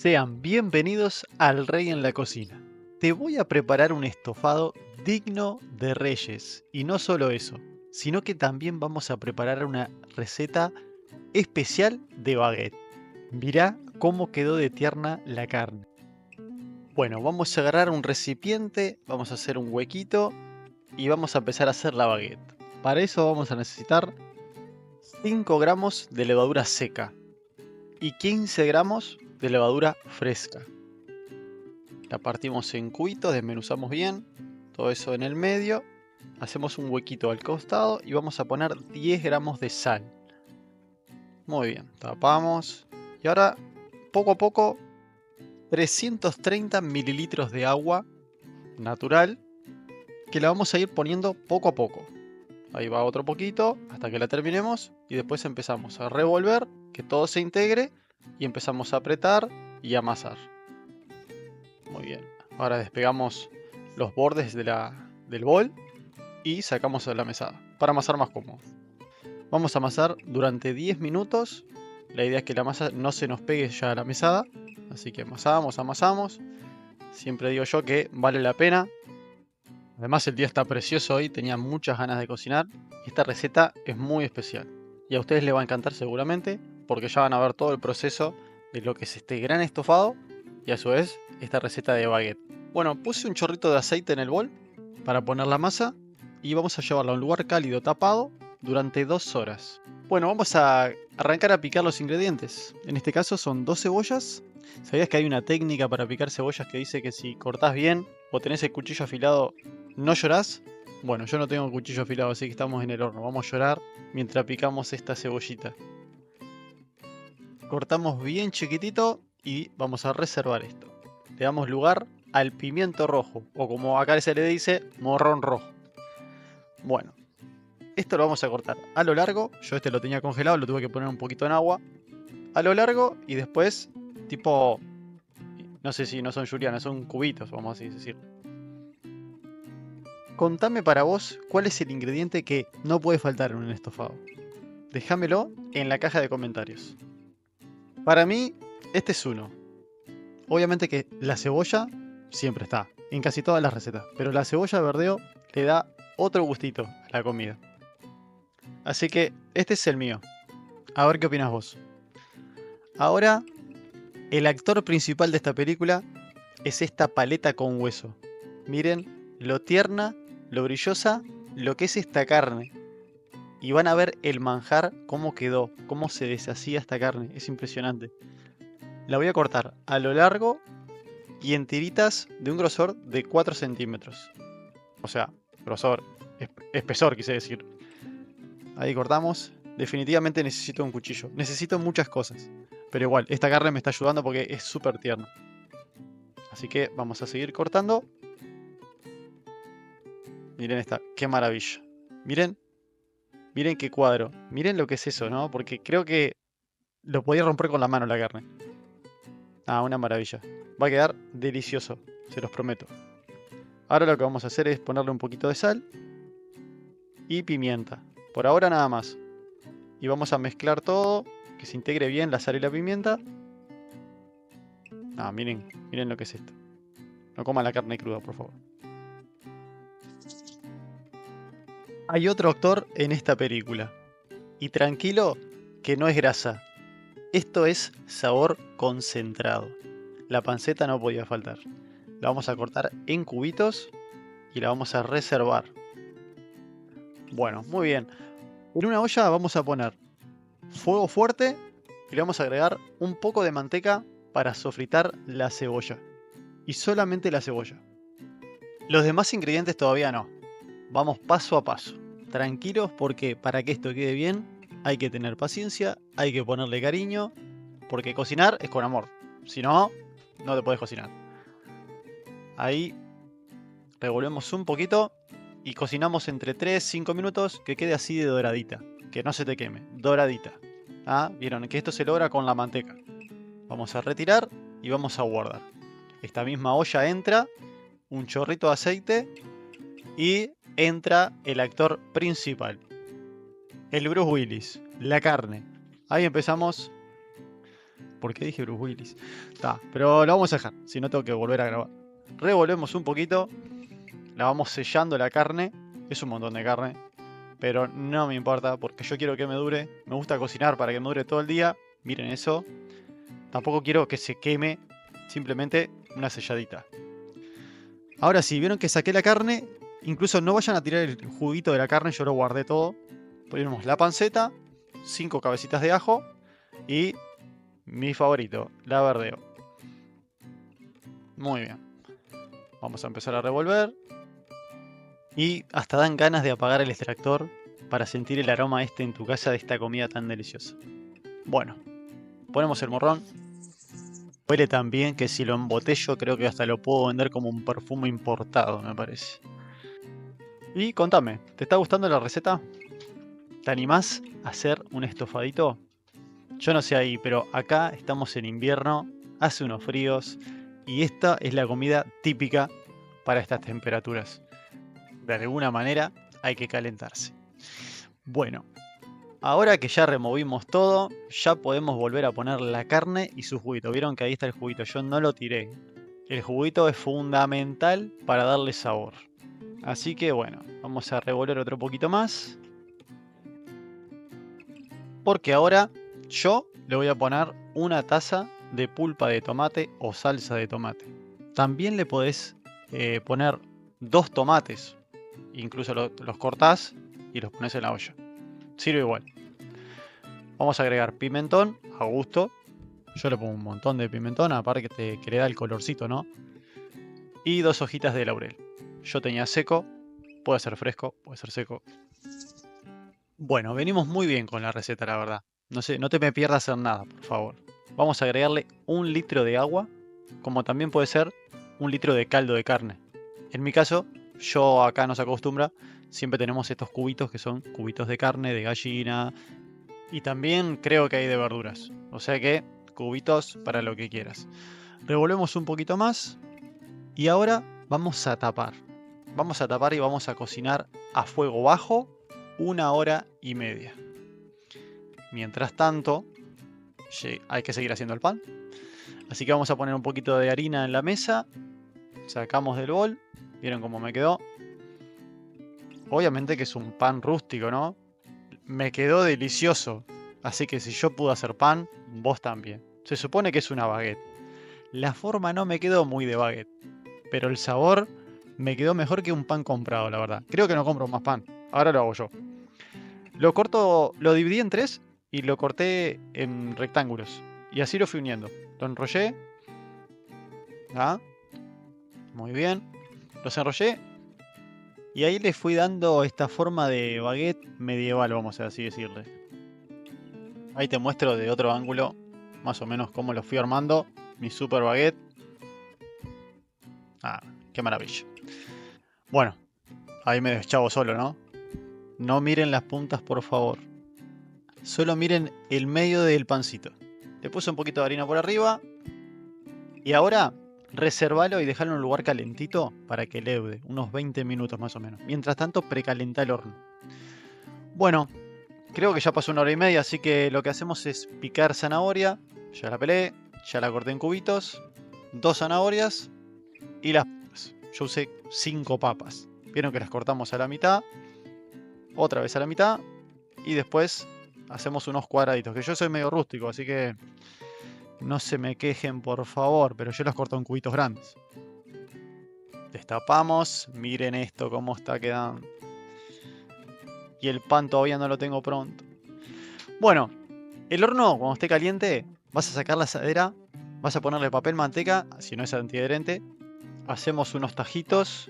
Sean bienvenidos al Rey en la Cocina. Te voy a preparar un estofado digno de reyes. Y no solo eso, sino que también vamos a preparar una receta especial de baguette. Mirá cómo quedó de tierna la carne. Bueno, vamos a agarrar un recipiente, vamos a hacer un huequito y vamos a empezar a hacer la baguette. Para eso vamos a necesitar 5 gramos de levadura seca y 15 gramos de levadura fresca. La partimos en cubitos, desmenuzamos bien, todo eso en el medio, hacemos un huequito al costado y vamos a poner 10 gramos de sal. Muy bien, tapamos y ahora poco a poco 330 mililitros de agua natural que la vamos a ir poniendo poco a poco. Ahí va otro poquito hasta que la terminemos y después empezamos a revolver, que todo se integre y empezamos a apretar y amasar. Muy bien, ahora despegamos los bordes del bol y sacamos a la mesada para amasar más cómodo. Vamos a amasar durante 10 minutos. La idea es que la masa no se nos pegue ya a la mesada, así que amasamos. Siempre digo yo que vale la pena. Además el día está precioso hoy, tenía muchas ganas de cocinar y esta receta es muy especial. Y a ustedes les va a encantar seguramente porque ya van a ver todo el proceso de lo que es este gran estofado y a su vez esta receta de baguette. Bueno, puse un chorrito de aceite en el bol para poner la masa y vamos a llevarla a un lugar cálido tapado durante 2 horas. Bueno, vamos a arrancar a picar los ingredientes. En este caso son 2 cebollas. ¿Sabías que hay una técnica para picar cebollas que dice que si cortás bien o tenés el cuchillo afilado no llorás? Bueno, yo no tengo cuchillo afilado, así que estamos en el horno. Vamos a llorar mientras picamos esta cebollita. Cortamos bien chiquitito y vamos a reservar esto. Le damos lugar al pimiento rojo, o como acá se le dice, morrón rojo. Bueno, esto lo vamos a cortar a lo largo. Yo este lo tenía congelado, lo tuve que poner un poquito en agua. A lo largo y después, tipo, no sé si no son julianas, son cubitos, vamos a decir. Contame para vos cuál es el ingrediente que no puede faltar en un estofado. Déjamelo en la caja de comentarios. Para mí, este es uno. Obviamente que la cebolla siempre está, en casi todas las recetas, pero la cebolla de verdeo le da otro gustito a la comida. Así que este es el mío. A ver qué opinas vos. Ahora, el actor principal de esta película es esta paleta con hueso. Miren lo tierna, lo brillosa, lo que es esta carne. Y van a ver el manjar, cómo quedó, cómo se deshacía esta carne. Es impresionante. La voy a cortar a lo largo y en tiritas de un grosor de 4 centímetros. O sea, grosor, espesor quise decir. Ahí cortamos. Definitivamente necesito un cuchillo. Necesito muchas cosas. Pero igual, esta carne me está ayudando porque es súper tierna. Así que vamos a seguir cortando. Miren esta, qué maravilla. Miren, miren qué cuadro. Miren lo que es eso, ¿no? Porque creo que lo podía romper con la mano la carne. Ah, una maravilla. Va a quedar delicioso, se los prometo. Ahora lo que vamos a hacer es ponerle un poquito de sal y pimienta. Por ahora nada más. Y vamos a mezclar todo, que se integre bien la sal y la pimienta. Ah, miren, miren lo que es esto. No coman la carne cruda, por favor. Hay otro actor en esta película. Y tranquilo, que no es grasa. Esto es sabor concentrado. La panceta no podía faltar. La vamos a cortar en cubitos y la vamos a reservar. Bueno, muy bien. En una olla vamos a poner fuego fuerte y le vamos a agregar un poco de manteca para sofritar la cebolla. Y solamente la cebolla. Los demás ingredientes todavía no. Vamos paso a paso. Tranquilos porque para que esto quede bien hay que tener paciencia, hay que ponerle cariño, porque cocinar es con amor. Si no, no te podés cocinar. Ahí revolvemos un poquito y cocinamos entre 3-5 minutos que quede así de doradita. Que no se te queme, doradita. Ah, vieron que esto se logra con la manteca. Vamos a retirar y vamos a guardar. Esta misma olla entra un chorrito de aceite y entra el actor principal. El Bruce Willis, la carne. Ahí empezamos ¿Por qué dije Bruce Willis? Está, pero lo vamos a dejar, si no tengo que volver a grabar. Revolvemos un poquito. La vamos sellando la carne. Es un montón de carne, pero no me importa porque yo quiero que me dure. Me gusta cocinar para que me dure todo el día. Miren eso. Tampoco quiero que se queme. Simplemente una selladita. Ahora sí, vieron que saqué la carne. Incluso no vayan a tirar el juguito de la carne. Yo lo guardé todo. Ponemos la panceta. 5 cabecitas de ajo. Y mi favorito, la verdeo. Muy bien. Vamos a empezar a revolver. Y hasta dan ganas de apagar el extractor para sentir el aroma este en tu casa de esta comida tan deliciosa. Bueno, ponemos el morrón. Huele tan bien que si lo embotello creo que hasta lo puedo vender como un perfume importado, me parece. Y contame, ¿te está gustando la receta? ¿Te animás a hacer un estofadito? Yo no sé ahí, pero acá estamos en invierno, hace unos fríos y esta es la comida típica para estas temperaturas. De alguna manera hay que calentarse. Bueno, ahora que ya removimos todo, ya podemos volver a poner la carne y su juguito. Vieron que ahí está el juguito, yo no lo tiré. El juguito es fundamental para darle sabor. Así que bueno, vamos a revolver otro poquito más. Porque ahora yo le voy a poner una taza de pulpa de tomate o salsa de tomate. También le podés poner 2 tomates. Incluso los cortás y los pones en la olla. Sirve igual. Vamos a agregar pimentón a gusto. Yo le pongo un montón de pimentón, aparte que le da el colorcito, ¿no? Y 2 hojitas de laurel. Yo tenía seco, puede ser fresco, puede ser seco. Bueno, venimos muy bien con la receta, la verdad. No sé, no te me pierdas en nada, por favor. Vamos a agregarle 1 litro de agua, como también puede ser 1 litro de caldo de carne. En mi caso, yo acá no se acostumbra, siempre tenemos estos cubitos que son cubitos de carne, de gallina, y también creo que hay de verduras. O sea que, cubitos para lo que quieras. Revolvemos un poquito más, y ahora vamos a tapar. Vamos a tapar y vamos a cocinar a fuego bajo 1 hora y media. Mientras tanto, hay que seguir haciendo el pan. Así que vamos a poner un poquito de harina en la mesa. Sacamos del bol. ¿Vieron cómo me quedó? Obviamente que es un pan rústico, ¿no? Me quedó delicioso. Así que si yo pude hacer pan, vos también. Se supone que es una baguette. La forma no me quedó muy de baguette. Pero el sabor me quedó mejor que un pan comprado, la verdad. Creo que no compro más pan. Ahora lo hago yo. Lo corto, lo dividí en 3 y lo corté en rectángulos. Y así lo fui uniendo. Lo enrollé. ¿Ah? Muy bien. Los enrollé. Y ahí le fui dando esta forma de baguette medieval, vamos a así decirle. Ahí te muestro de otro ángulo más o menos cómo lo fui armando. Mi super baguette. Ah, qué maravilla. Bueno, ahí me deschavo solo, ¿no? No miren las puntas, por favor. Solo miren el medio del pancito. Le puse un poquito de harina por arriba. Y ahora, reservalo y dejalo en un lugar calentito para que leude. Unos 20 minutos más o menos. Mientras tanto, precalenta el horno. Bueno, creo que ya pasó 1 hora y media, así que lo que hacemos es picar zanahoria. Ya la pelé, ya la corté en cubitos. 2 zanahorias y las papas. Yo usé 5 papas. Vieron que las cortamos a la mitad. Otra vez a la mitad. Y después hacemos unos cuadraditos. Que yo soy medio rústico, así que no se me quejen, por favor. Pero yo las corto en cubitos grandes. Destapamos. Miren esto cómo está quedando. Y el pan todavía no lo tengo pronto. Bueno, el horno cuando esté caliente, vas a sacar la asadera. Vas a ponerle papel manteca, si no es antiadherente. Hacemos unos tajitos.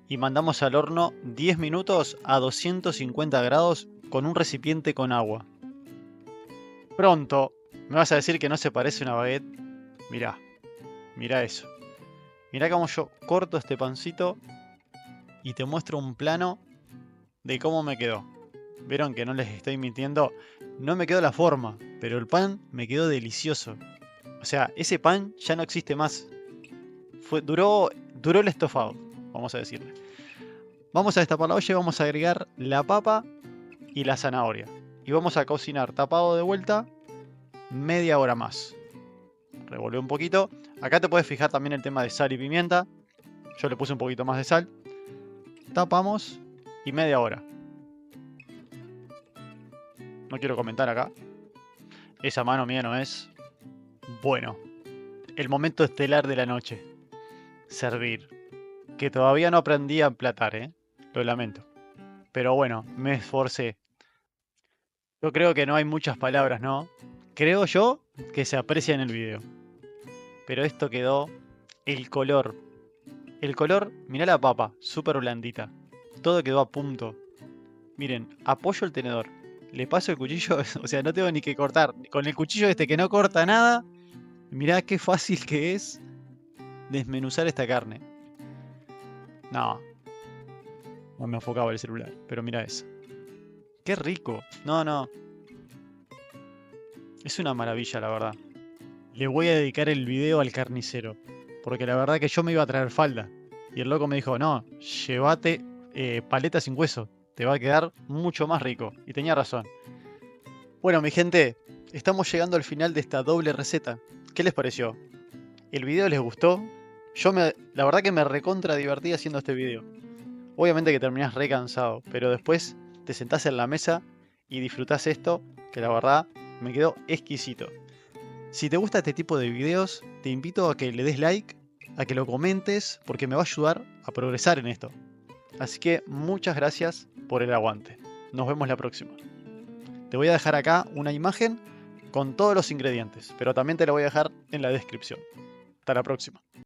Y mandamos al horno 10 minutos a 250 grados con un recipiente con agua. Pronto, ¿me vas a decir que no se parece a una baguette? Mirá, mirá eso. Mirá cómo yo corto este pancito y te muestro un plano de cómo me quedó. Vieron que no les estoy mintiendo. No me quedó la forma, pero el pan me quedó delicioso. O sea, ese pan ya no existe más. Duró el estofado, vamos a decirle. Vamos a destapar la olla y vamos a agregar la papa y la zanahoria. Y vamos a cocinar tapado de vuelta media hora más. Revolvé un poquito. Acá te puedes fijar también el tema de sal y pimienta. Yo le puse un poquito más de sal. Tapamos y media hora. No quiero comentar acá. Esa mano mía no es. Bueno, el momento estelar de la noche. Servir. Que todavía no aprendí a emplatar, ¿eh? Lo lamento. Pero bueno, me esforcé. Yo creo que no hay muchas palabras, ¿no? Creo yo que se aprecia en el video. Pero esto quedó... El color. El color, mirá la papa, súper blandita. Todo quedó a punto. Miren, apoyo el tenedor. Le paso el cuchillo, o sea, no tengo ni que cortar. Con el cuchillo este que no corta nada. Mirá qué fácil que es desmenuzar esta carne. No. No me enfocaba el celular, pero mira eso. Qué rico. No, no. Es una maravilla, la verdad. Le voy a dedicar el video al carnicero. Porque la verdad que yo me iba a traer falda. Y el loco me dijo, no, llévate paleta sin hueso. Te va a quedar mucho más rico. Y tenía razón. Bueno, mi gente, estamos llegando al final de esta doble receta. ¿Qué les pareció? ¿El video les gustó? La verdad que me recontra divertí haciendo este video. Obviamente que terminás re cansado, pero después te sentás en la mesa y disfrutás esto, que la verdad me quedó exquisito. Si te gusta este tipo de videos, te invito a que le des like, a que lo comentes, porque me va a ayudar a progresar en esto. Así que muchas gracias por el aguante. Nos vemos la próxima. Te voy a dejar acá una imagen con todos los ingredientes, pero también te la voy a dejar en la descripción. Hasta la próxima.